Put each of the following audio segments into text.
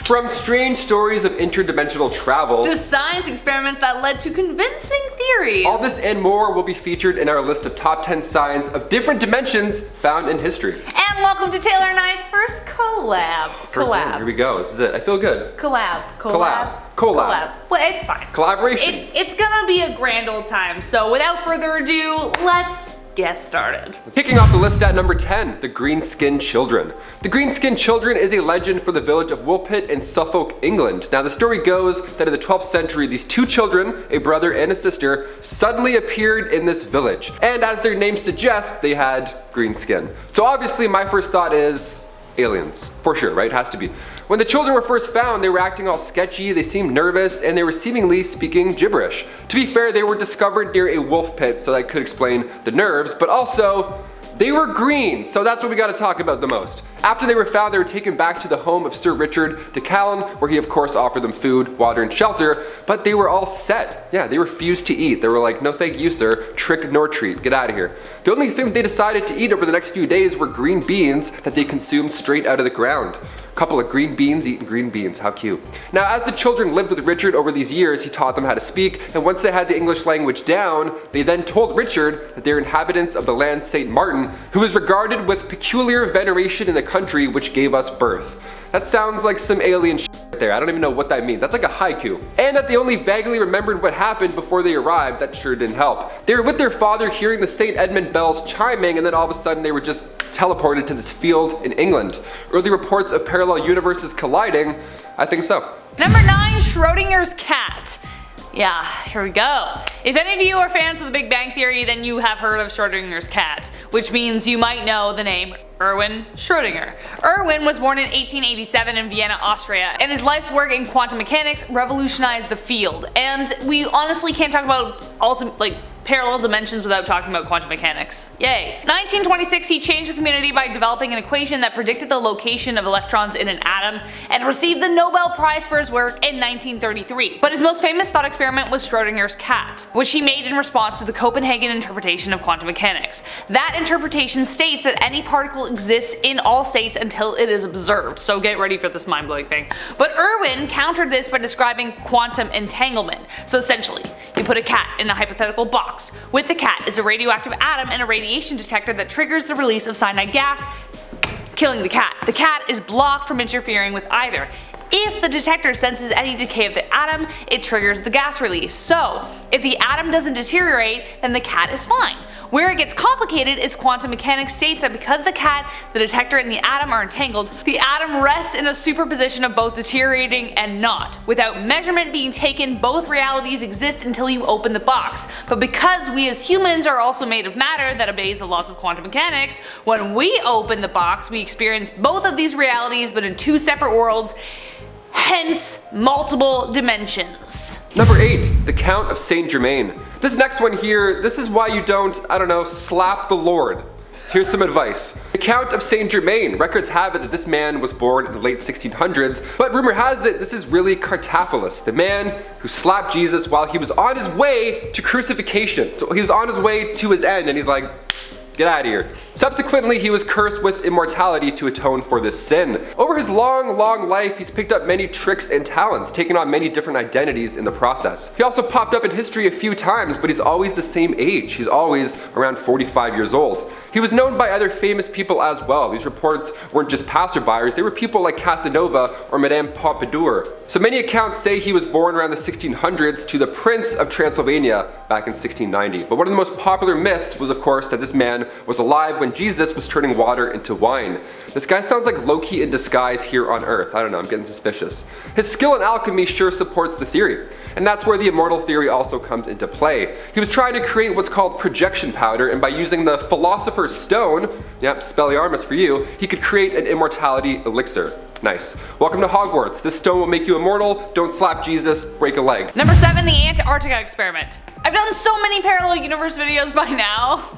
From strange stories of interdimensional travel to science experiments that led to convincing theories. All this and more will be featured in our list of top 10 signs of different dimensions found in history. And welcome to Taylor and I's first collab. First one, here we go. This is it. I feel good. Collab. Well, it's fine. Collaboration. It's gonna be a grand old time. So without further ado, let's get started. Kicking off the list at number 10, the Green-Skinned Children. The Green-Skinned Children is a legend for the village of Woolpit in Suffolk, England. Now the story goes that in the 12th century, these two children, a brother and a sister, suddenly appeared in this village. And as their name suggests, they had green skin. So obviously my first thought is aliens, for sure, right? Has to be. When the children were first found, they were acting all sketchy, they seemed nervous, and they were seemingly speaking gibberish. To be fair, they were discovered near a wolf pit, so that could explain the nerves, but also, they were green, so that's what we gotta talk about the most. After they were found, they were taken back to the home of Sir Richard de Callan, where he of course offered them food, water, and shelter, but they were all set. Yeah, they refused to eat. They were like, no thank you sir, trick nor treat, get out of here. The only thing they decided to eat over the next few days were green beans that they consumed straight out of the ground. Couple of green beans eating green beans, how cute. Now as the children lived with Richard over these years, he taught them how to speak, and once they had the English language down, they then told Richard that they're inhabitants of the land Saint Martin, who is regarded with peculiar veneration in the country which gave us birth. That sounds like some alien shit right there. I don't even know what that means. That's like a haiku. And that they only vaguely remembered what happened before they arrived, that sure didn't help. They were with their father hearing the St. Edmund bells chiming, and then all of a sudden they were just teleported to this field in England. Early reports of parallel universes colliding? I think so. Number 9, Schrodinger's cat. Yeah, here we go. If any of you are fans of the Big Bang Theory, then you have heard of Schrodinger's cat, which means you might know the name Erwin Schrödinger. Erwin was born in 1887 in Vienna, Austria, and his life's work in quantum mechanics revolutionized the field. And we honestly can't talk about parallel dimensions without talking about quantum mechanics. Yay. In 1926, he changed the community by developing an equation that predicted the location of electrons in an atom, and received the Nobel Prize for his work in 1933. But his most famous thought experiment was Schrodinger's cat, which he made in response to the Copenhagen interpretation of quantum mechanics. That interpretation states that any particle exists in all states until it is observed, so get ready for this mind-blowing thing. But Erwin countered this by describing quantum entanglement. So essentially, you put a cat in a hypothetical box. With the cat is a radioactive atom and a radiation detector that triggers the release of cyanide gas, killing the cat. The cat is blocked from interfering with either. If the detector senses any decay of the atom, it triggers the gas release. So, if the atom doesn't deteriorate, then the cat is fine. Where it gets complicated is quantum mechanics states that because the cat, the detector, and the atom are entangled, the atom rests in a superposition of both deteriorating and not. Without measurement being taken, both realities exist until you open the box. But because we as humans are also made of matter that obeys the laws of quantum mechanics, when we open the box, we experience both of these realities but in two separate worlds. Hence, multiple dimensions. Number 8, the Count of Saint Germain. This next one here, this is why you don't, slap the Lord. Here's some advice. The Count of Saint Germain. Records have it that this man was born in the late 1600s, but rumor has it this is really Cartaphilus, the man who slapped Jesus while he was on his way to crucifixion. So he was on his way to his end and he's like, get out of here. Subsequently, he was cursed with immortality to atone for this sin. Over his long life, he's picked up many tricks and talents, taking on many different identities in the process. He also popped up in history a few times, but he's always the same age. He's always around 45 years old. He was known by other famous people as well. These reports weren't just passerbyers, they were people like Casanova or Madame Pompadour. So many accounts say he was born around the 1600s to the Prince of Transylvania back in 1690. But one of the most popular myths was of course that this man was alive when Jesus was turning water into wine. This guy sounds like Loki in disguise here on Earth. I don't know, I'm getting suspicious. His skill in alchemy sure supports the theory. And that's where the immortal theory also comes into play. He was trying to create what's called projection powder, and by using the Philosopher's Stone, yep, Spelliarmus for you, he could create an immortality elixir. Nice. Welcome to Hogwarts. This stone will make you immortal. Don't slap Jesus, break a leg. Number 7, the Antarctica experiment. I've done so many parallel universe videos by now.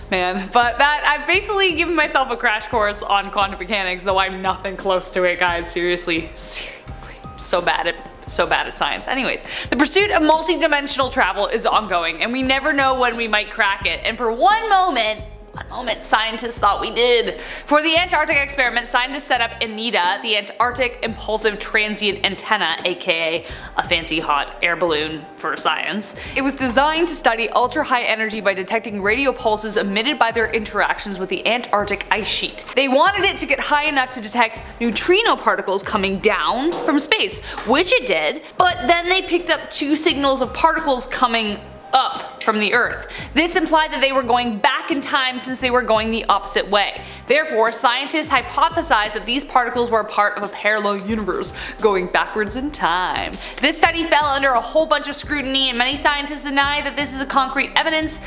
Man, but I've basically given myself a crash course on quantum mechanics, though I'm nothing close to it, guys. Seriously. So bad at science. Anyways, the pursuit of multi-dimensional travel is ongoing, and we never know when we might crack it. And for one moment, One moment, scientists thought we did. For the Antarctic experiment, scientists set up ANITA, the Antarctic Impulsive Transient Antenna, aka a fancy hot air balloon for science. It was designed to study ultra-high energy by detecting radio pulses emitted by their interactions with the Antarctic ice sheet. They wanted it to get high enough to detect neutrino particles coming down from space, which it did, but then they picked up 2 signals of particles coming up from the Earth. This implied that they were going back in time since they were going the opposite way. Therefore, scientists hypothesized that these particles were a part of a parallel universe going backwards in time. This study fell under a whole bunch of scrutiny, and many scientists deny that this is a concrete evidence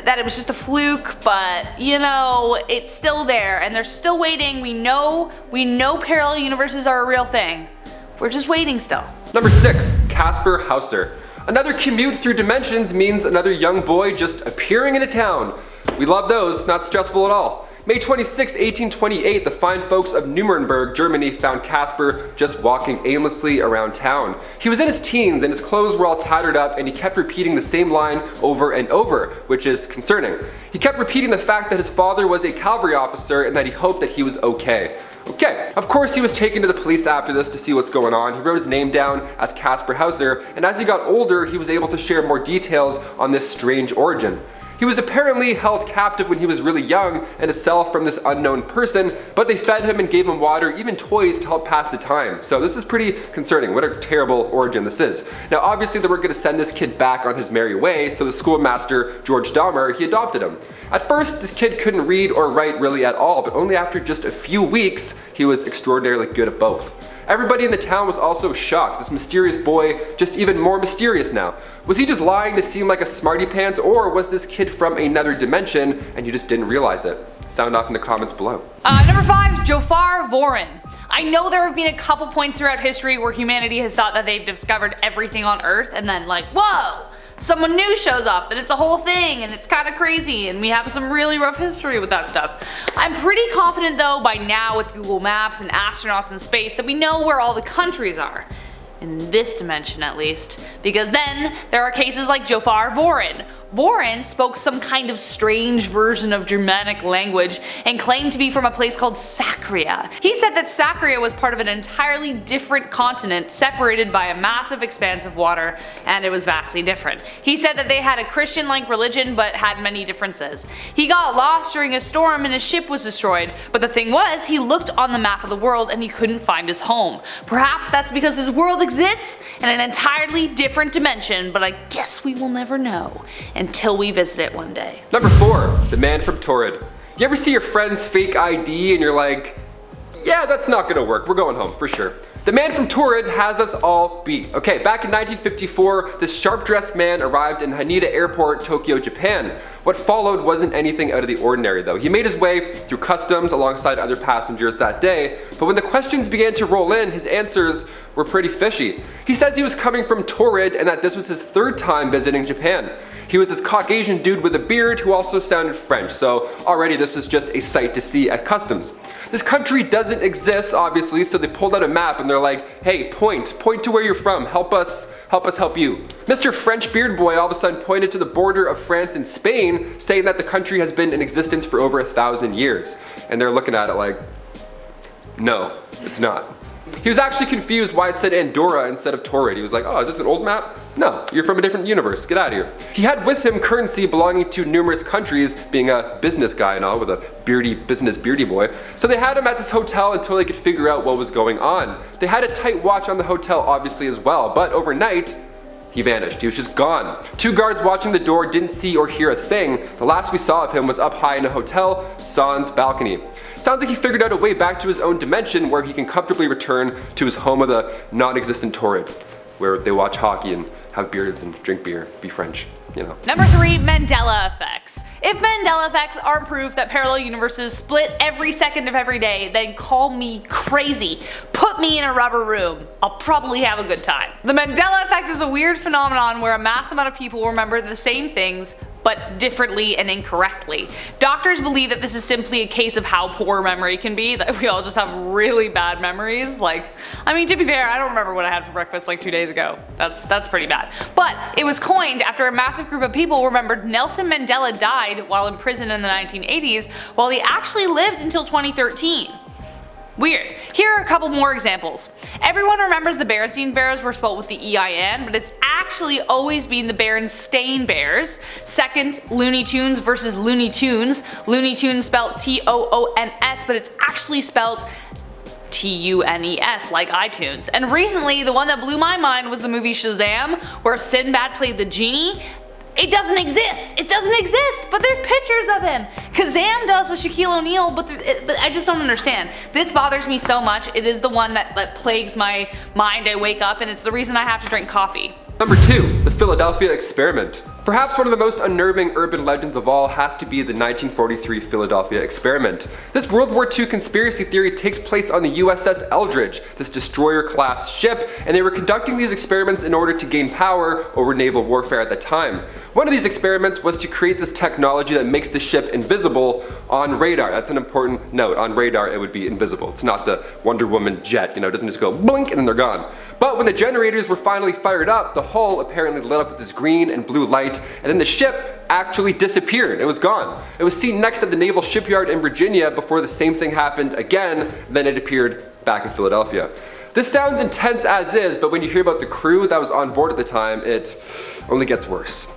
that it was just a fluke, but you know, it's still there and they're still waiting. We know parallel universes are a real thing. We're just waiting still. Number 6. Kasper Hauser. Another commute through dimensions means another young boy just appearing in a town. We love those, not stressful at all. May 26, 1828, the fine folks of Nuremberg, Germany found Kasper just walking aimlessly around town. He was in his teens and his clothes were all tattered up and he kept repeating the same line over and over, which is concerning. He kept repeating the fact that his father was a cavalry officer and that he hoped that he was okay. Okay, of course he was taken to the police after this to see what's going on. He wrote his name down as Kasper Hauser, and as he got older he was able to share more details on this strange origin. He was apparently held captive when he was really young in a cell from this unknown person, but they fed him and gave him water, even toys to help pass the time. So this is pretty concerning. What a terrible origin this is. Now obviously they were going to send this kid back on his merry way, so the schoolmaster, George Dahmer, he adopted him. At first this kid couldn't read or write really at all, but only after just a few weeks he was extraordinarily good at both. Everybody in the town was also shocked. This mysterious boy, just even more mysterious now. Was he just lying to seem like a smarty pants, or was this kid from another dimension and you just didn't realize it? Sound off in the comments below. Number 5, Jophar Vorin. I know there have been a couple points throughout history where humanity has thought that they've discovered everything on Earth and then like, whoa! Someone new shows up and it's a whole thing and it's kind of crazy and we have some really rough history with that stuff. I'm pretty confident though by now with Google Maps and astronauts in space that we know where all the countries are. In this dimension at least. Because then there are cases like Jophar Vorin. Vorin spoke some kind of strange version of Germanic language and claimed to be from a place called Sacria. He said that Sacria was part of an entirely different continent separated by a massive expanse of water, and it was vastly different. He said that they had a Christian-like religion but had many differences. He got lost during a storm and his ship was destroyed, but the thing was he looked on the map of the world and he couldn't find his home. Perhaps that's because his world exists in an entirely different dimension, but I guess we will never know until we visit it one day. Number 4, the man from Taured. You ever see your friend's fake ID and you're like, yeah, that's not gonna work, we're going home for sure. The man from Taured has us all beat. Okay, back in 1954, this sharp-dressed man arrived in Haneda Airport, Tokyo, Japan. What followed wasn't anything out of the ordinary though. He made his way through customs alongside other passengers that day, but when the questions began to roll in, his answers were pretty fishy. He says he was coming from Taured and that this was his 3rd time visiting Japan. He was this Caucasian dude with a beard who also sounded French, so already this was just a sight to see at customs. This country doesn't exist, obviously, so they pulled out a map and they're like, hey, point to where you're from, help us help you. Mr. French Beard Boy all of a sudden pointed to the border of France and Spain, saying that the country has been in existence for over 1,000 years. And they're looking at it like, no, it's not. He was actually confused why it said Andorra instead of Taured. He was like, oh, is this an old map? No, you're from a different universe, get out of here. He had with him currency belonging to numerous countries, being a business guy and all with a beardy boy. So they had him at this hotel until they could figure out what was going on. They had a tight watch on the hotel obviously as well, but overnight, he vanished. He was just gone. 2 guards watching the door didn't see or hear a thing. The last we saw of him was up high in a hotel, sans balcony. Sounds like he figured out a way back to his own dimension where he can comfortably return to his home of the non-existent Taured, where they watch hockey and have beards and drink beer, be French, you know. Number 3, Mandela Effects. If Mandela Effects aren't proof that parallel universes split every second of every day, then call me crazy. Put Put me in a rubber room. I'll probably have a good time. The Mandela Effect is a weird phenomenon where a mass amount of people remember the same things, but differently and incorrectly. Doctors believe that this is simply a case of how poor memory can be, that we all just have really bad memories. Like, I mean, to be fair, I don't remember what I had for breakfast like 2 days ago. That's pretty bad. But it was coined after a massive group of people remembered Nelson Mandela died while in prison in the 1980s, while he actually lived until 2013. Weird. Here are a couple more examples. Everyone remembers the Berenstain Bears were spelled with the E-I-N, but it's actually always been the Berenstain Bears. Second, Looney Tunes versus Looney Tunes. Looney Tunes spelled T-O-O-N-S, but it's actually spelled T-U-N-E-S, like iTunes. And recently, the one that blew my mind was the movie Shazam, where Sinbad played the genie. It doesn't exist! It doesn't exist! But there's pictures of him! Kazam does with Shaquille O'Neal, but I just don't understand. This bothers me so much. It is the one that plagues my mind. I wake up and it's the reason I have to drink coffee. Number 2. The Philadelphia Experiment. Perhaps one of the most unnerving urban legends of all has to be the 1943 Philadelphia Experiment. This World War II conspiracy theory takes place on the USS Eldridge, this destroyer-class ship, and they were conducting these experiments in order to gain power over naval warfare at the time. One of these experiments was to create this technology that makes the ship invisible on radar. That's an important note. On radar, it would be invisible. It's not the Wonder Woman jet, it doesn't just go blink and then they're gone. But when the generators were finally fired up, the hull apparently lit up with this green and blue light, and then the ship actually disappeared. It was gone. It was seen next at the naval shipyard in Virginia before the same thing happened again, then it appeared back in Philadelphia. This sounds intense as is, but when you hear about the crew that was on board at the time, it only gets worse.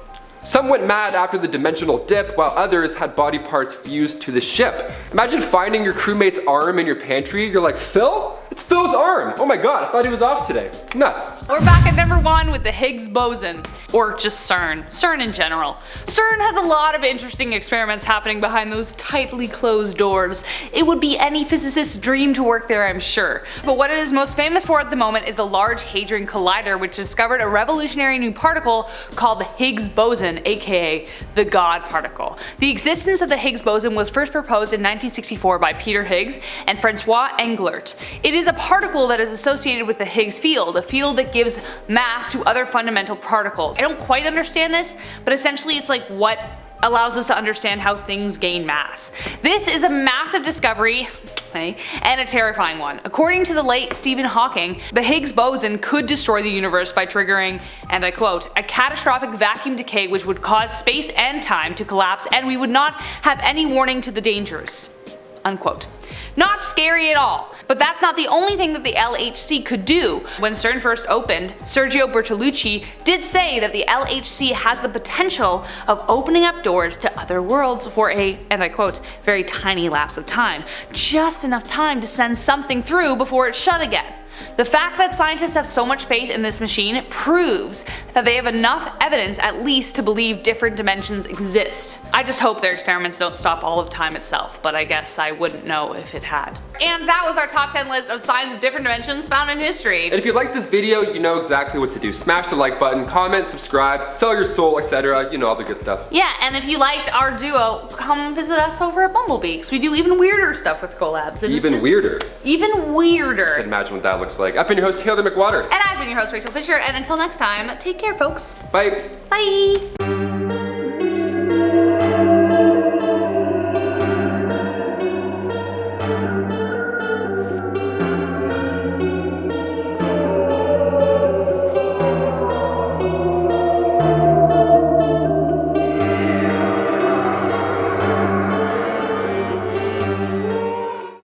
Some went mad after the dimensional dip, while others had body parts fused to the ship. Imagine finding your crewmate's arm in your pantry. You're like, Phil? It's Phil's arm! Oh my god, I thought he was off today. It's nuts. We're back at number 1 with the Higgs Boson, or just CERN. CERN in general. CERN has a lot of interesting experiments happening behind those tightly closed doors. It would be any physicist's dream to work there, I'm sure. But what it is most famous for at the moment is the Large Hadron Collider, which discovered a revolutionary new particle called the Higgs Boson, aka the God particle. The existence of the Higgs boson was first proposed in 1964 by Peter Higgs and Francois Englert. It is a particle that is associated with the Higgs field, a field that gives mass to other fundamental particles. I don't quite understand this, but essentially it's like what allows us to understand how things gain mass. This is a massive discovery, and a terrifying one. According to the late Stephen Hawking, the Higgs boson could destroy the universe by triggering, and I quote, a catastrophic vacuum decay which would cause space and time to collapse and we would not have any warning to the dangers. Unquote. Not scary at all, but that's not the only thing that the LHC could do. When CERN first opened, Sergio Bertolucci did say that the LHC has the potential of opening up doors to other worlds for a, and I quote, very tiny lapse of time. Just enough time to send something through before it's shut again. The fact that scientists have so much faith in this machine proves that they have enough evidence at least to believe different dimensions exist. I just hope their experiments don't stop all of time itself, but I guess I wouldn't know if it had. And that was our top 10 list of signs of different dimensions found in history. And if you liked this video, you know exactly what to do. Smash the like button, comment, subscribe, sell your soul, etc. You know all the good stuff. Yeah, and if you liked our duo, come visit us over at Bumblebee, because we do even weirder stuff with collabs. And even weirder. Even weirder. I can imagine what that looks like. I've been your host, Taylor McWaters. And I've been your host, Rachel Fisher, and until next time, take care, folks. Bye. Bye.